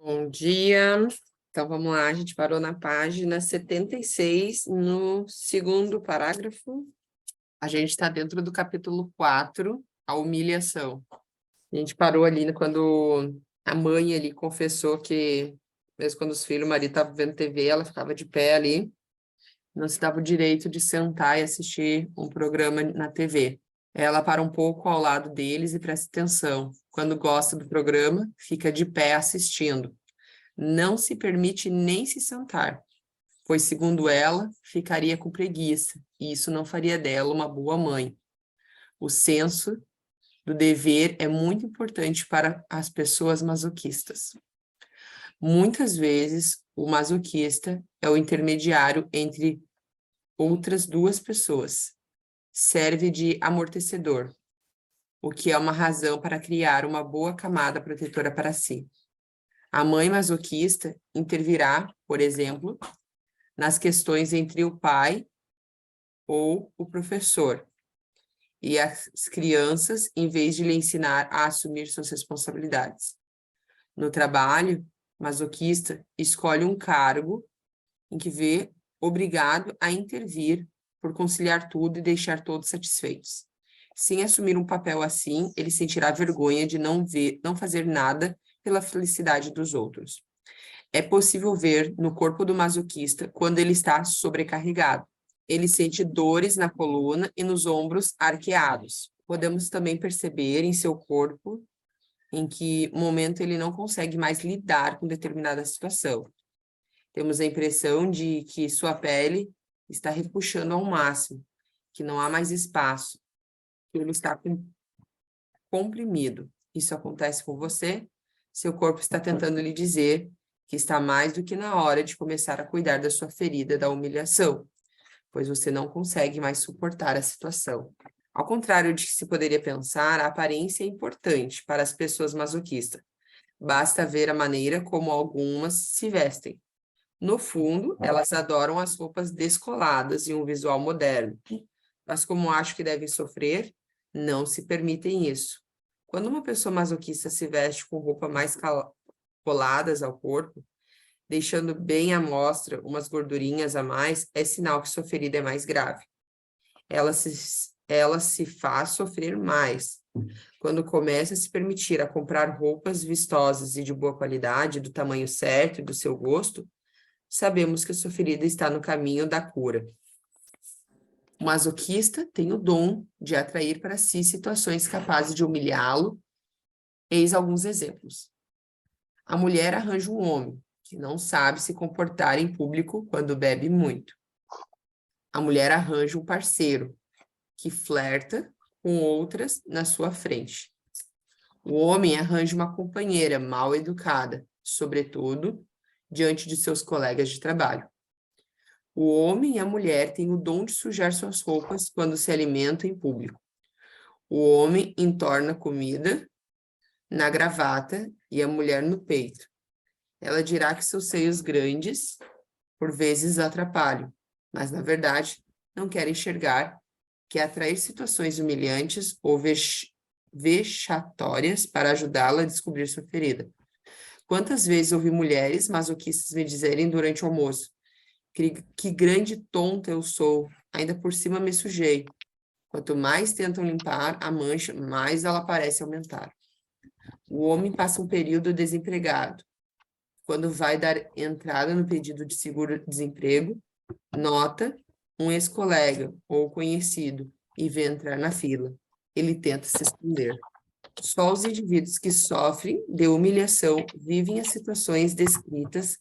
Bom dia. Então, vamos lá, a gente parou na página 76, no segundo parágrafo. A gente está dentro do capítulo 4, a humilhação. A gente parou ali quando a mãe ali confessou que, mesmo quando os filhos, o marido estava vendo TV, ela ficava de pé ali, não se dava o direito de sentar e assistir um programa na TV. Ela para um pouco ao lado deles e presta atenção. Quando gosta do programa, fica de pé assistindo. Não se permite nem se sentar, pois, segundo ela, ficaria com preguiça, e isso não faria dela uma boa mãe. O senso do dever é muito importante para as pessoas masoquistas. Muitas vezes, o masoquista é o intermediário entre outras duas pessoas. Serve de amortecedor, o que é uma razão para criar uma boa camada protetora para si. A mãe masoquista intervirá, por exemplo, nas questões entre o pai ou o professor e as crianças, em vez de lhe ensinar a assumir suas responsabilidades. No trabalho, masoquista escolhe um cargo em que vê obrigado a intervir por conciliar tudo e deixar todos satisfeitos. Sem assumir um papel assim, ele sentirá vergonha de não fazer nada pela felicidade dos outros. É possível ver no corpo do masoquista quando ele está sobrecarregado. Ele sente dores na coluna e nos ombros arqueados. Podemos também perceber em seu corpo em que momento ele não consegue mais lidar com determinada situação. Temos a impressão de que sua pele está repuxando ao máximo, que não há mais espaço, que ele está comprimido. Isso acontece com você? Seu corpo está tentando lhe dizer que está mais do que na hora de começar a cuidar da sua ferida da humilhação, pois você não consegue mais suportar a situação. Ao contrário de que se poderia pensar, a aparência é importante para as pessoas masoquistas. Basta ver a maneira como algumas se vestem. No fundo, elas adoram as roupas descoladas e um visual moderno. Mas como acham que devem sofrer, não se permitem isso. Quando uma pessoa masoquista se veste com roupas mais coladas ao corpo, deixando bem à mostra umas gordurinhas a mais, é sinal que sua ferida é mais grave. Ela se faz sofrer mais. Quando começa a se permitir a comprar roupas vistosas e de boa qualidade, do tamanho certo e do seu gosto, sabemos que a sua ferida está no caminho da cura. O masoquista tem o dom de atrair para si situações capazes de humilhá-lo. Eis alguns exemplos. A mulher arranja um homem que não sabe se comportar em público quando bebe muito. A mulher arranja um parceiro que flerta com outras na sua frente. O homem arranja uma companheira mal educada, sobretudo diante de seus colegas de trabalho. O homem e a mulher têm o dom de sujar suas roupas quando se alimentam em público. O homem entorna comida na gravata e a mulher no peito. Ela dirá que seus seios grandes, por vezes, atrapalham, mas, na verdade, não quer enxergar que atrair situações humilhantes ou vexatórias para ajudá-la a descobrir sua ferida. Quantas vezes ouvi mulheres masoquistas me dizerem durante o almoço: que grande tonta eu sou, ainda por cima me sujei. Quanto mais tentam limpar a mancha, mais ela parece aumentar. O homem passa um período desempregado. Quando vai dar entrada no pedido de seguro-desemprego, nota um ex-colega ou conhecido e vê entrar na fila. Ele tenta se esconder. Só os indivíduos que sofrem de humilhação vivem as situações descritas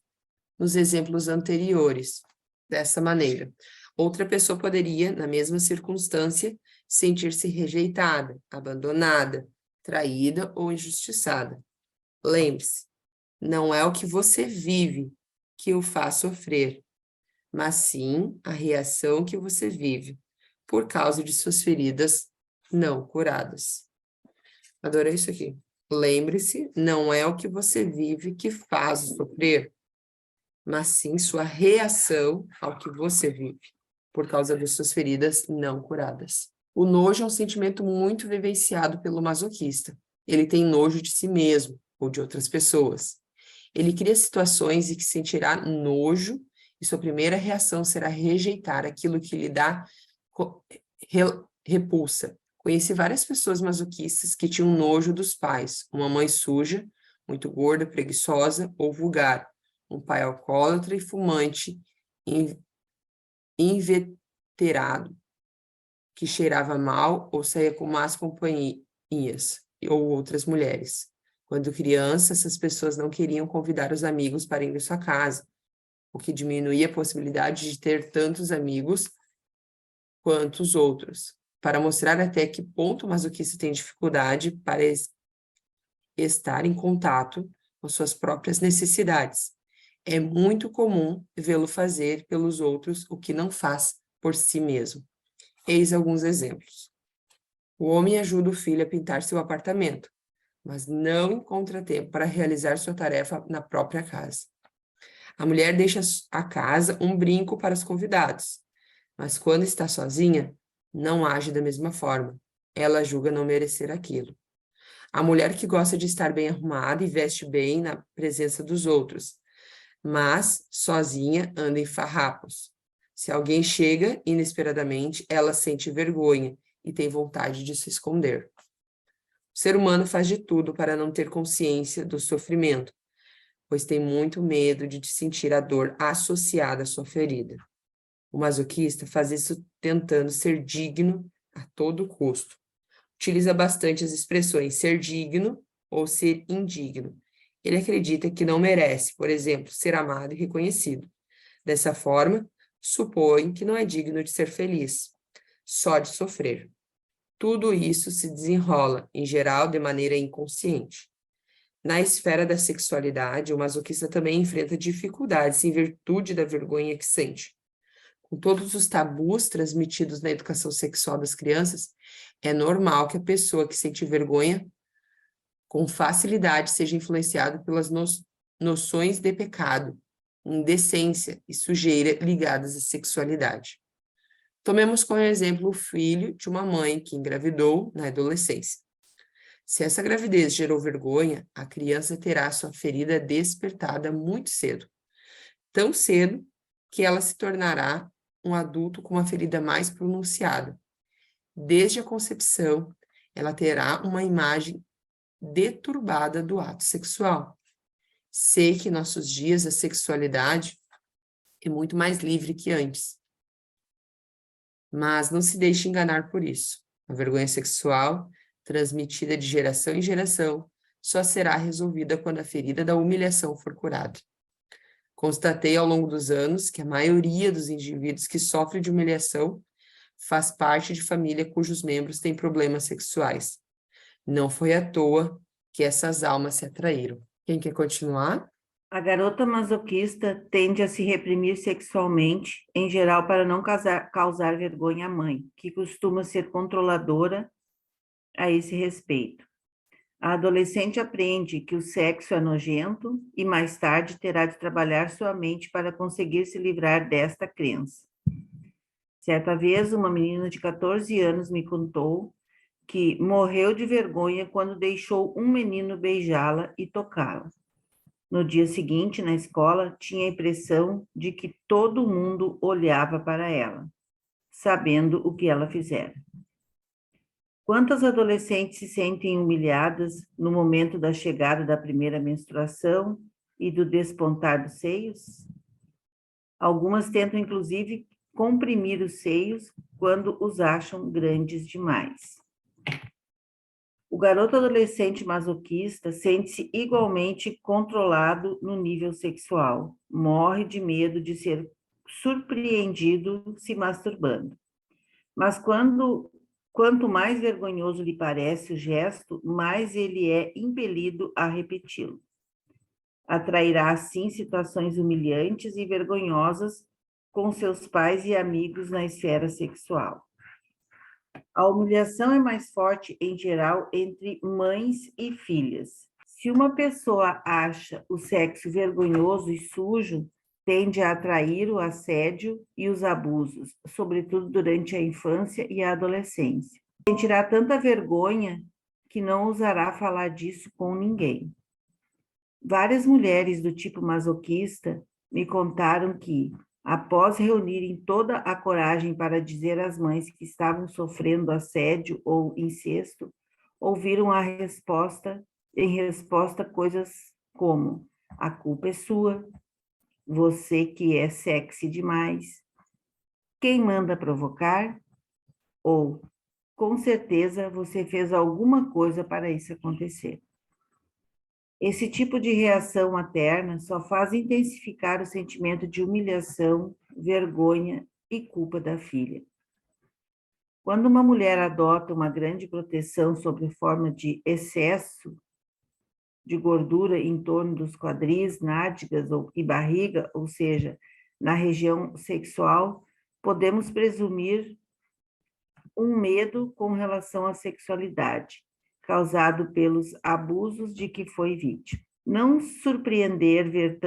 nos exemplos anteriores, dessa maneira. Outra pessoa poderia, na mesma circunstância, sentir-se rejeitada, abandonada, traída ou injustiçada. Lembre-se, não é o que você vive que o faz sofrer, mas sim a reação que você vive por causa de suas feridas não curadas. Adorei isso aqui. Lembre-se, não é o que você vive que faz sofrer, mas sim sua reação ao que você vive, por causa de suas feridas não curadas. O nojo é um sentimento muito vivenciado pelo masoquista. Ele tem nojo de si mesmo ou de outras pessoas. Ele cria situações em que sentirá nojo e sua primeira reação será rejeitar aquilo que lhe dá repulsa. Conheci várias pessoas masoquistas que tinham nojo dos pais, uma mãe suja, muito gorda, preguiçosa ou vulgar, um pai alcoólatra e fumante, inveterado, que cheirava mal ou saía com más companhias, ou outras mulheres. Quando criança, essas pessoas não queriam convidar os amigos para ir à sua casa, o que diminuía a possibilidade de ter tantos amigos quanto os outros, para mostrar até que ponto o masoquista tem dificuldade para estar em contato com suas próprias necessidades. É muito comum vê-lo fazer pelos outros o que não faz por si mesmo. Eis alguns exemplos. O homem ajuda o filho a pintar seu apartamento, mas não encontra tempo para realizar sua tarefa na própria casa. A mulher deixa a casa um brinco para os convidados, mas quando está sozinha, não age da mesma forma. Ela julga não merecer aquilo. A mulher que gosta de estar bem arrumada e veste bem na presença dos outros, mas sozinha anda em farrapos. Se alguém chega inesperadamente, ela sente vergonha e tem vontade de se esconder. O ser humano faz de tudo para não ter consciência do sofrimento, pois tem muito medo de sentir a dor associada à sua ferida. O masoquista faz isso tentando ser digno a todo custo. Utiliza bastante as expressões ser digno ou ser indigno. Ele acredita que não merece, por exemplo, ser amado e reconhecido. Dessa forma, supõe que não é digno de ser feliz, só de sofrer. Tudo isso se desenrola, em geral, de maneira inconsciente. Na esfera da sexualidade, o masoquista também enfrenta dificuldades em virtude da vergonha que sente. Com todos os tabus transmitidos na educação sexual das crianças, é normal que a pessoa que sente vergonha com facilidade seja influenciada pelas noções de pecado, indecência e sujeira ligadas à sexualidade. Tomemos como exemplo o filho de uma mãe que engravidou na adolescência. Se essa gravidez gerou vergonha, a criança terá sua ferida despertada muito cedo. Tão cedo que ela se tornará um adulto com uma ferida mais pronunciada. Desde a concepção, ela terá uma imagem deturbada do ato sexual. Sei que em nossos dias a sexualidade é muito mais livre que antes. Mas não se deixe enganar por isso. A vergonha sexual, transmitida de geração em geração, só será resolvida quando a ferida da humilhação for curada. Constatei ao longo dos anos que a maioria dos indivíduos que sofrem de humilhação faz parte de família cujos membros têm problemas sexuais. Não foi à toa que essas almas se atraíram. Quem quer continuar? A garota masoquista tende a se reprimir sexualmente, em geral para não causar vergonha à mãe, que costuma ser controladora a esse respeito. A adolescente aprende que o sexo é nojento e mais tarde terá de trabalhar sua mente para conseguir se livrar desta crença. Certa vez, uma menina de 14 anos me contou que morreu de vergonha quando deixou um menino beijá-la e tocá-la. No dia seguinte, na escola, tinha a impressão de que todo mundo olhava para ela, sabendo o que ela fizera. Quantas adolescentes se sentem humilhadas no momento da chegada da primeira menstruação e do despontar dos seios? Algumas tentam, inclusive, comprimir os seios quando os acham grandes demais. O garoto adolescente masoquista sente-se igualmente controlado no nível sexual. Morre de medo de ser surpreendido se masturbando. Mas quanto mais vergonhoso lhe parece o gesto, mais ele é impelido a repeti-lo. Atrairá, assim, situações humilhantes e vergonhosas com seus pais e amigos na esfera sexual. A humilhação é mais forte, em geral, entre mães e filhas. Se uma pessoa acha o sexo vergonhoso e sujo, tende a atrair o assédio e os abusos, sobretudo durante a infância e a adolescência. Sentirá tanta vergonha que não ousará falar disso com ninguém. Várias mulheres do tipo masoquista me contaram que, após reunirem toda a coragem para dizer às mães que estavam sofrendo assédio ou incesto, ouviram em resposta coisas como: a culpa é sua, você que é sexy demais, quem manda provocar? Ou, com certeza, você fez alguma coisa para isso acontecer. Esse tipo de reação materna só faz intensificar o sentimento de humilhação, vergonha e culpa da filha. Quando uma mulher adota uma grande proteção sob forma de excesso de gordura em torno dos quadris, nádegas e barriga, ou seja, na região sexual, podemos presumir um medo com relação à sexualidade, causado pelos abusos de que foi vítima. Não surpreende ver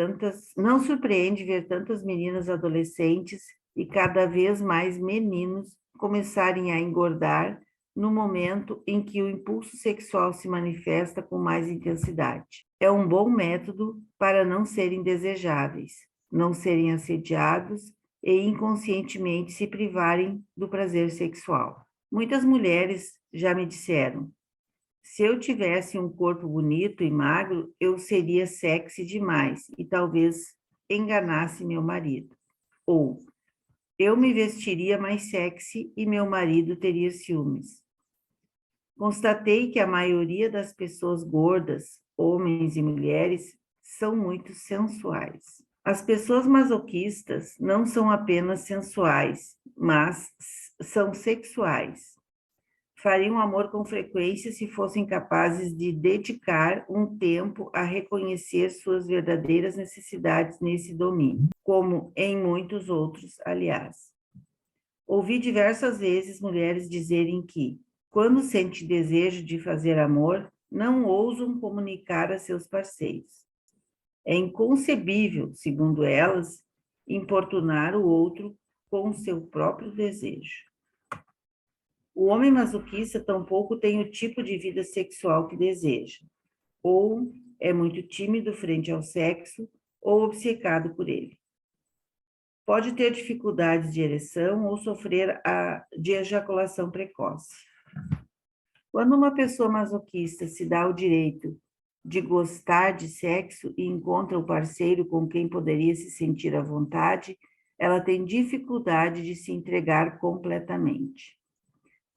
tantas meninas adolescentes e cada vez mais meninos começarem a engordar no momento em que o impulso sexual se manifesta com mais intensidade. É um bom método para não serem desejáveis, não serem assediados e inconscientemente se privarem do prazer sexual. Muitas mulheres já me disseram: se eu tivesse um corpo bonito e magro, eu seria sexy demais e talvez enganasse meu marido. Ou eu me vestiria mais sexy e meu marido teria ciúmes. Constatei que a maioria das pessoas gordas, homens e mulheres, são muito sensuais. As pessoas masoquistas não são apenas sensuais, mas são sexuais. Fariam amor com frequência se fossem capazes de dedicar um tempo a reconhecer suas verdadeiras necessidades nesse domínio, como em muitos outros, aliás. Ouvi diversas vezes mulheres dizerem que, quando sentem desejo de fazer amor, não ousam comunicar a seus parceiros. É inconcebível, segundo elas, importunar o outro com o seu próprio desejo. O homem masoquista tampouco tem o tipo de vida sexual que deseja, ou é muito tímido frente ao sexo, ou obcecado por ele. Pode ter dificuldades de ereção ou sofrer de ejaculação precoce. Quando uma pessoa masoquista se dá o direito de gostar de sexo e encontra o parceiro com quem poderia se sentir à vontade, ela tem dificuldade de se entregar completamente.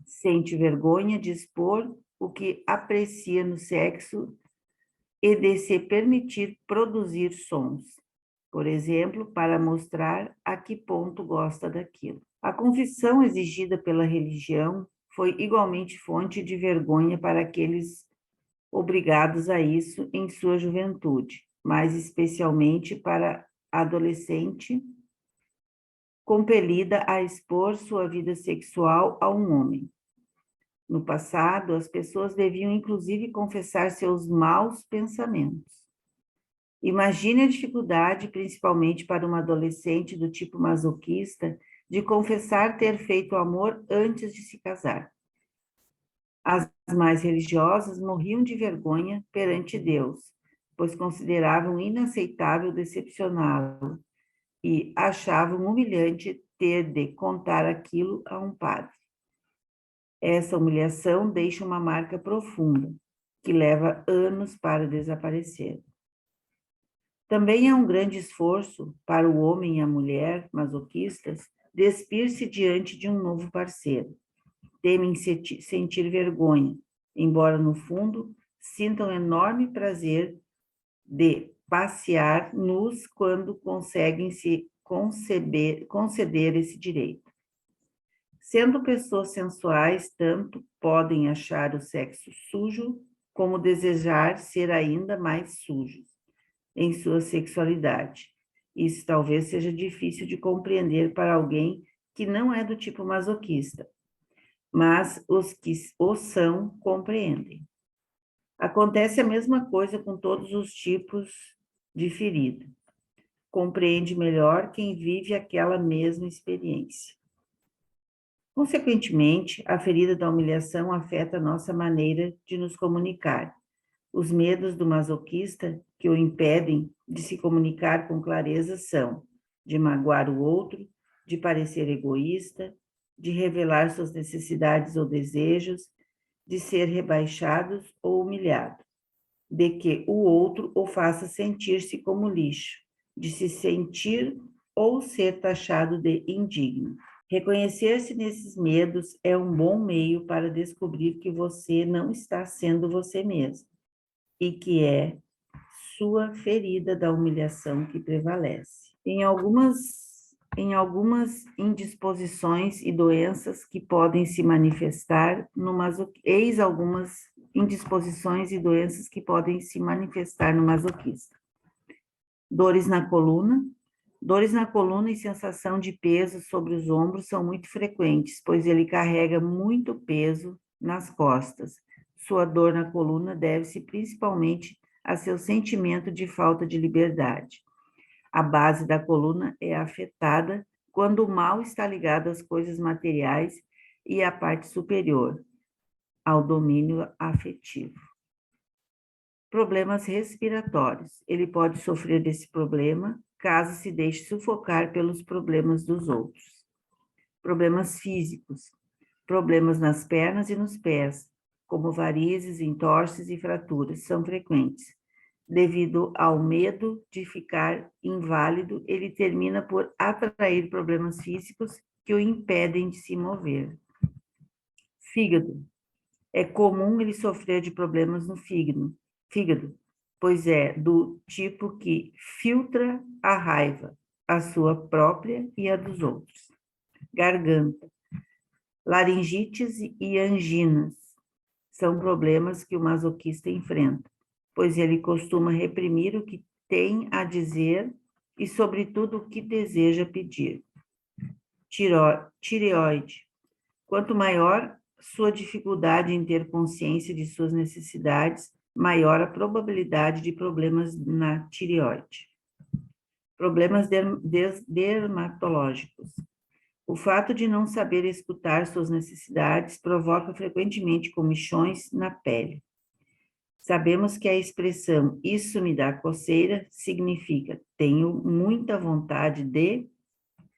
Sente vergonha de expor o que aprecia no sexo e de se permitir produzir sons, por exemplo, para mostrar a que ponto gosta daquilo. A confissão exigida pela religião foi igualmente fonte de vergonha para aqueles obrigados a isso em sua juventude, mas especialmente para a adolescente compelida a expor sua vida sexual a um homem. No passado, as pessoas deviam inclusive confessar seus maus pensamentos. Imagine a dificuldade, principalmente para uma adolescente do tipo masoquista, de confessar ter feito amor antes de se casar. As mais religiosas morriam de vergonha perante Deus, pois consideravam inaceitável decepcioná-lo e achavam humilhante ter de contar aquilo a um padre. Essa humilhação deixa uma marca profunda, que leva anos para desaparecer. Também é um grande esforço para o homem e a mulher masoquistas despir-se diante de um novo parceiro. Temem sentir vergonha, embora no fundo sintam enorme prazer de passear nus quando conseguem se conceder esse direito. Sendo pessoas sensuais, tanto podem achar o sexo sujo, como desejar ser ainda mais sujos em sua sexualidade. Isso talvez seja difícil de compreender para alguém que não é do tipo masoquista, mas os que o são compreendem. Acontece a mesma coisa com todos os tipos de ferida. Compreende melhor quem vive aquela mesma experiência. Consequentemente, a ferida da humilhação afeta a nossa maneira de nos comunicar, Os medos do masoquista que o impedem de se comunicar com clareza são de magoar o outro, de parecer egoísta, de revelar suas necessidades ou desejos, de ser rebaixado ou humilhado, de que o outro o faça sentir-se como lixo, de se sentir ou ser taxado de indigno. Reconhecer-se nesses medos é um bom meio para descobrir que você não está sendo você mesmo e que é sua ferida da humilhação que prevalece. Em algumas indisposições e doenças que podem se manifestar no masoquista. Eis algumas indisposições e doenças que podem se manifestar no masoquista. Dores na coluna. Dores na coluna e sensação de peso sobre os ombros são muito frequentes, pois ele carrega muito peso nas costas. Sua dor na coluna deve-se principalmente a seu sentimento de falta de liberdade. A base da coluna é afetada quando o mal está ligado às coisas materiais e à parte superior, ao domínio afetivo. Problemas respiratórios. Ele pode sofrer desse problema caso se deixe sufocar pelos problemas dos outros. Problemas físicos. Problemas nas pernas e nos pés, como varizes, entorses e fraturas, são frequentes. Devido ao medo de ficar inválido, ele termina por atrair problemas físicos que o impedem de se mover. Fígado. É comum ele sofrer de problemas no fígado, pois é do tipo que filtra a raiva, a sua própria e a dos outros. Garganta. Laringites e anginas são problemas que o masoquista enfrenta, pois ele costuma reprimir o que tem a dizer e, sobretudo, o que deseja pedir. Tireoide. Quanto maior sua dificuldade em ter consciência de suas necessidades, maior a probabilidade de problemas na tireoide. Problemas dermatológicos. O fato de não saber escutar suas necessidades provoca frequentemente comichões na pele. Sabemos que a expressão "isso me dá coceira" significa "tenho muita vontade de",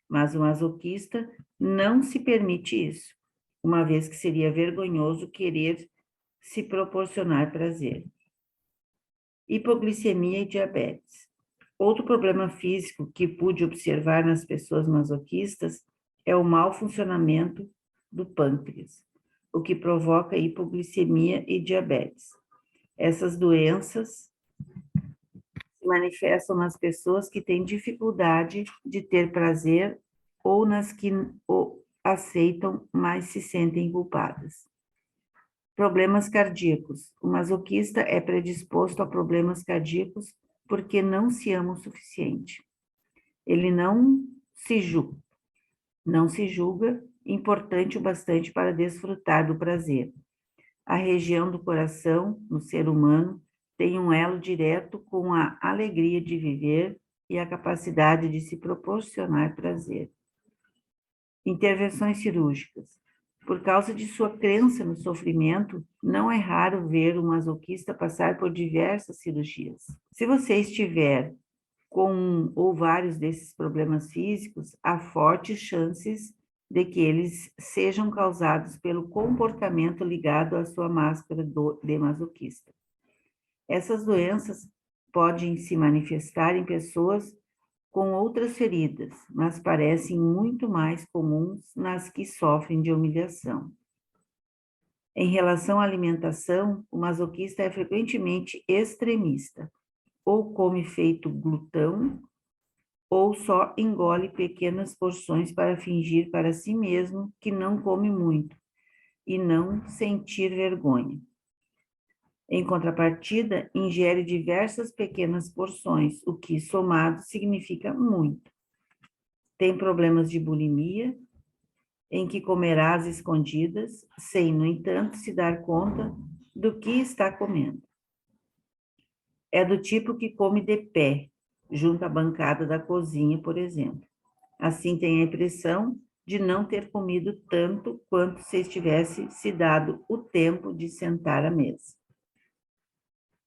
mas o masoquista não se permite isso, uma vez que seria vergonhoso querer se proporcionar prazer. Hipoglicemia e diabetes. Outro problema físico que pude observar nas pessoas masoquistas é o mau funcionamento do pâncreas, o que provoca hipoglicemia e diabetes. Essas doenças se manifestam nas pessoas que têm dificuldade de ter prazer ou nas que o aceitam, mas se sentem culpadas. Problemas cardíacos. O masoquista é predisposto a problemas cardíacos porque não se ama o suficiente. Ele não se julga importante o bastante para desfrutar do prazer. A região do coração, no ser humano, tem um elo direto com a alegria de viver e a capacidade de se proporcionar prazer. Intervenções cirúrgicas. Por causa de sua crença no sofrimento, não é raro ver um masoquista passar por diversas cirurgias. Se você estiver com um ou vários desses problemas físicos, há fortes chances de que eles sejam causados pelo comportamento ligado à sua máscara de masoquista. Essas doenças podem se manifestar em pessoas com outras feridas, mas parecem muito mais comuns nas que sofrem de humilhação. Em relação à alimentação, o masoquista é frequentemente extremista, ou come feito glutão, ou só engole pequenas porções para fingir para si mesmo que não come muito e não sentir vergonha. Em contrapartida, ingere diversas pequenas porções, o que, somado, significa muito. Tem problemas de bulimia, em que comerá às escondidas, sem, no entanto, se dar conta do que está comendo. É do tipo que come de pé, junto à bancada da cozinha, por exemplo. Assim tem a impressão de não ter comido tanto quanto se estivesse se dado o tempo de sentar à mesa.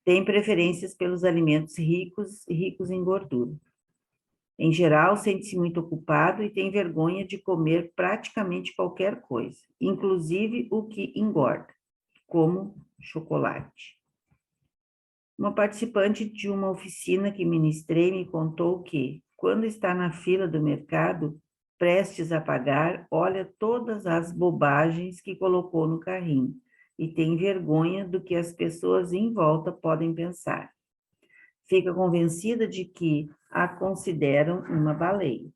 Tem preferências pelos alimentos ricos em gordura. Em geral, sente-se muito ocupado e tem vergonha de comer praticamente qualquer coisa, inclusive o que engorda, como chocolate. Uma participante de uma oficina que ministrei me contou que, quando está na fila do mercado, prestes a pagar, olha todas as bobagens que colocou no carrinho e tem vergonha do que as pessoas em volta podem pensar. Fica convencida de que a consideram uma baleia.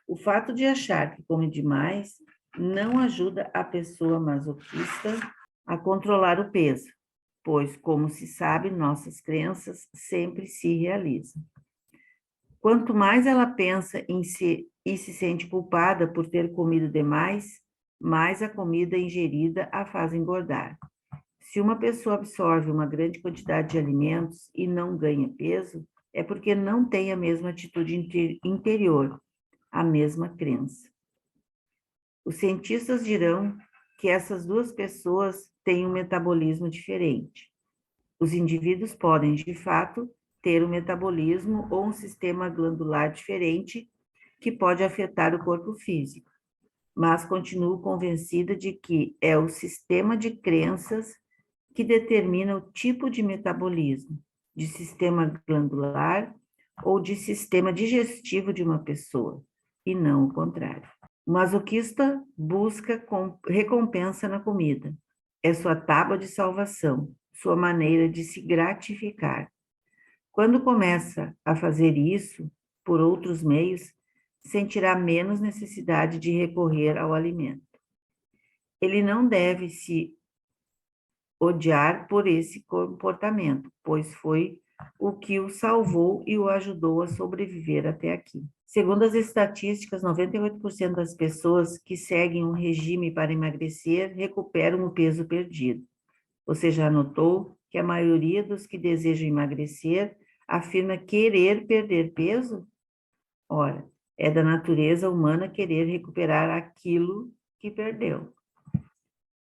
O fato de achar que come demais não ajuda a pessoa masoquista a controlar o peso, pois, como se sabe, nossas crenças sempre se realizam. Quanto mais ela pensa em si e se sente culpada por ter comido demais, mais a comida ingerida a faz engordar. Se uma pessoa absorve uma grande quantidade de alimentos e não ganha peso, é porque não tem a mesma atitude interior, a mesma crença. Os cientistas dirão que essas duas pessoas têm um metabolismo diferente. Os indivíduos podem, de fato, ter um metabolismo ou um sistema glandular diferente que pode afetar o corpo físico, mas continuo convencida de que é o sistema de crenças que determina o tipo de metabolismo, de sistema glandular ou de sistema digestivo de uma pessoa, e não o contrário. O masoquista busca recompensa na comida. É sua tábua de salvação, sua maneira de se gratificar. Quando começa a fazer isso por outros meios, sentirá menos necessidade de recorrer ao alimento. Ele não deve se odiar por esse comportamento, pois foi o que o salvou e o ajudou a sobreviver até aqui. Segundo as estatísticas, 98% das pessoas que seguem um regime para emagrecer recuperam o peso perdido. Você já notou que a maioria dos que desejam emagrecer afirma querer perder peso? Ora, é da natureza humana querer recuperar aquilo que perdeu.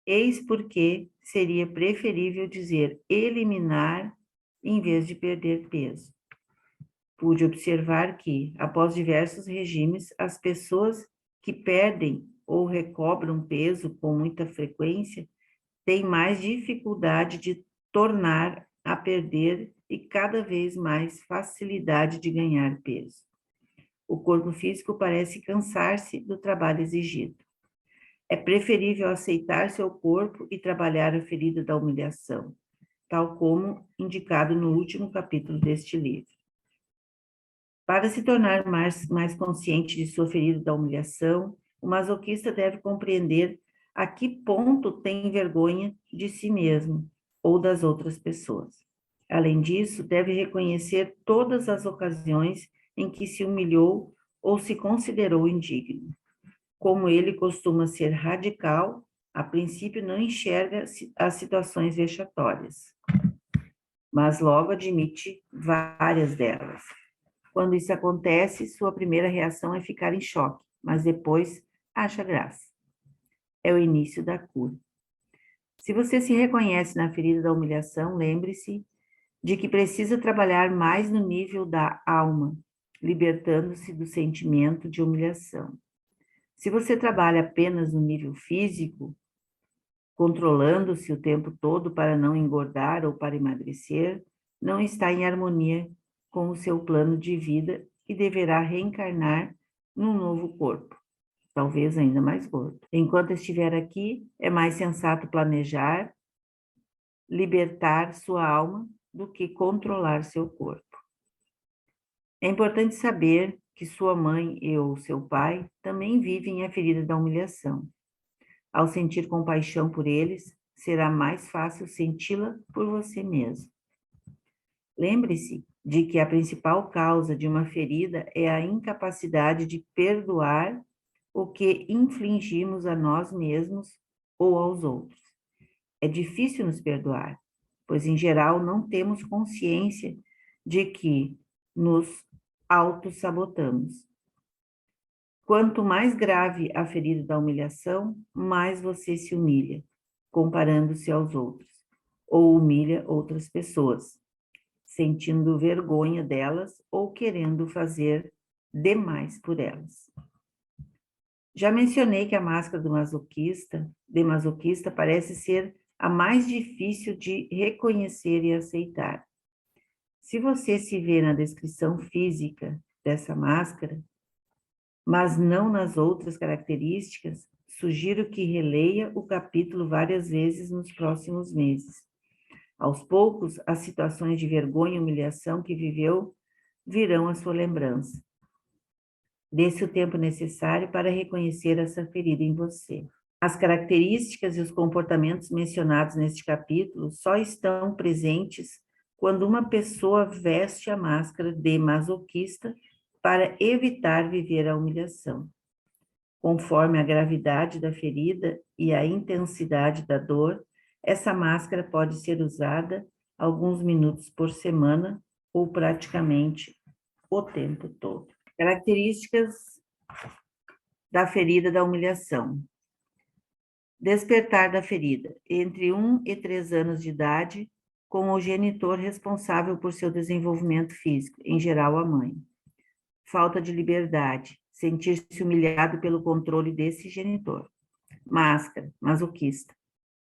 Eis porque seria preferível dizer eliminar em vez de perder peso. Pude observar que, após diversos regimes, as pessoas que perdem ou recobram peso com muita frequência têm mais dificuldade de tornar a perder e cada vez mais facilidade de ganhar peso. O corpo físico parece cansar-se do trabalho exigido. É preferível aceitar seu corpo e trabalhar a ferida da humilhação, tal como indicado no último capítulo deste livro. Para se tornar mais consciente de sua ferida da humilhação, o masoquista deve compreender a que ponto tem vergonha de si mesmo ou das outras pessoas. Além disso, deve reconhecer todas as ocasiões em que se humilhou ou se considerou indigno. Como ele costuma ser radical, a princípio não enxerga as situações vexatórias, mas logo admite várias delas. Quando isso acontece, sua primeira reação é ficar em choque, mas depois acha graça. É o início da cura. Se você se reconhece na ferida da humilhação, lembre-se de que precisa trabalhar mais no nível da alma, libertando-se do sentimento de humilhação. Se você trabalha apenas no nível físico, controlando-se o tempo todo para não engordar ou para emagrecer, não está em harmonia com o seu plano de vida e deverá reencarnar num novo corpo, talvez ainda mais gordo. Enquanto estiver aqui, é mais sensato planejar, libertar sua alma do que controlar seu corpo. É importante saber que sua mãe ou seu pai também vivem a ferida da humilhação. Ao sentir compaixão por eles, será mais fácil senti-la por você mesmo. Lembre-se de que a principal causa de uma ferida é a incapacidade de perdoar o que infligimos a nós mesmos ou aos outros. É difícil nos perdoar, pois em geral não temos consciência de que nos autossabotamos. Quanto mais grave a ferida da humilhação, mais você se humilha, comparando-se aos outros. ou humilha outras pessoas, sentindo vergonha delas ou querendo fazer demais por elas. Já mencionei que a máscara de masoquista parece ser a mais difícil de reconhecer e aceitar. Se você se vê na descrição física dessa máscara, mas não nas outras características, sugiro que releia o capítulo várias vezes nos próximos meses. Aos poucos, as situações de vergonha e humilhação que viveu virão à sua lembrança. Dê-se o tempo necessário para reconhecer essa ferida em você. As características e os comportamentos mencionados neste capítulo só estão presentes quando uma pessoa veste a máscara de masoquista para evitar viver a humilhação. Conforme a gravidade da ferida e a intensidade da dor, essa máscara pode ser usada alguns minutos por semana ou praticamente o tempo todo. Características da ferida da humilhação. Despertar da ferida, entre 1 e 3 anos de idade, com o genitor responsável por seu desenvolvimento físico, em geral a mãe. Falta de liberdade, sentir-se humilhado pelo controle desse genitor. Máscara, masoquista.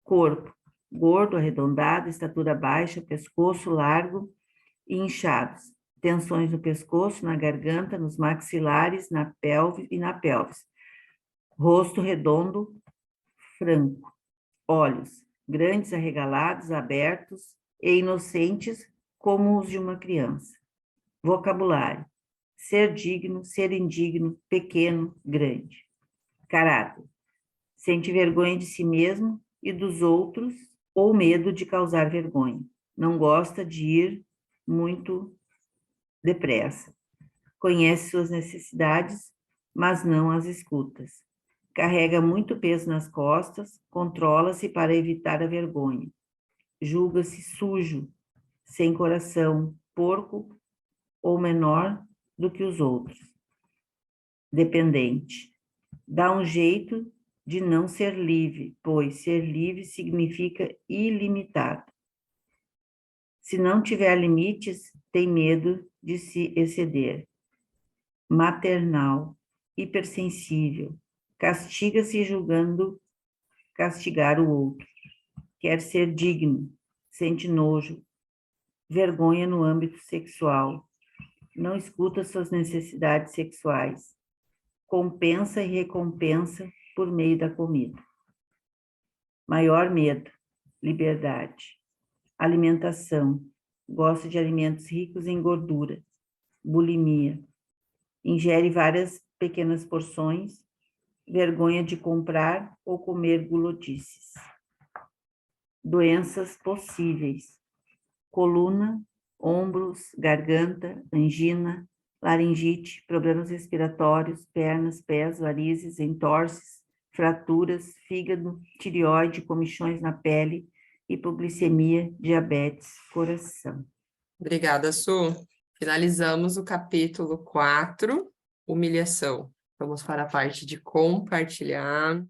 Corpo, gordo, arredondado, estatura baixa, pescoço largo e inchados. Tensões no pescoço, na garganta, nos maxilares, na pelve e na pelvis. Rosto redondo, franco. Olhos grandes, arregalados, abertos e inocentes como os de uma criança. Vocabulário: ser digno, ser indigno, pequeno, grande. Caráter: sente vergonha de si mesmo e dos outros ou medo de causar vergonha. Não gosta de ir muito depressa. Conhece suas necessidades, mas não as escuta. Carrega muito peso nas costas, controla-se para evitar a vergonha. Julga-se sujo, sem coração, porco ou menor do que os outros. Dependente. Dá um jeito de não ser livre, pois ser livre significa ilimitado. Se não tiver limites, tem medo de se exceder. Maternal, hipersensível, castiga-se julgando castigar o outro. Quer ser digno, sente nojo, vergonha no âmbito sexual, não escuta suas necessidades sexuais, compensa e recompensa por meio da comida. Maior medo, liberdade. Alimentação, gosta de alimentos ricos em gordura. Bulimia, ingere várias pequenas porções, vergonha de comprar ou comer gulodices. Doenças possíveis: coluna, ombros, garganta, angina, laringite, problemas respiratórios, pernas, pés, varizes, entorses, fraturas, fígado, tireoide, comichões na pele, hipoglicemia, diabetes, coração. Obrigada, Su. Finalizamos o capítulo 4, humilhação. Vamos para a parte de compartilhar.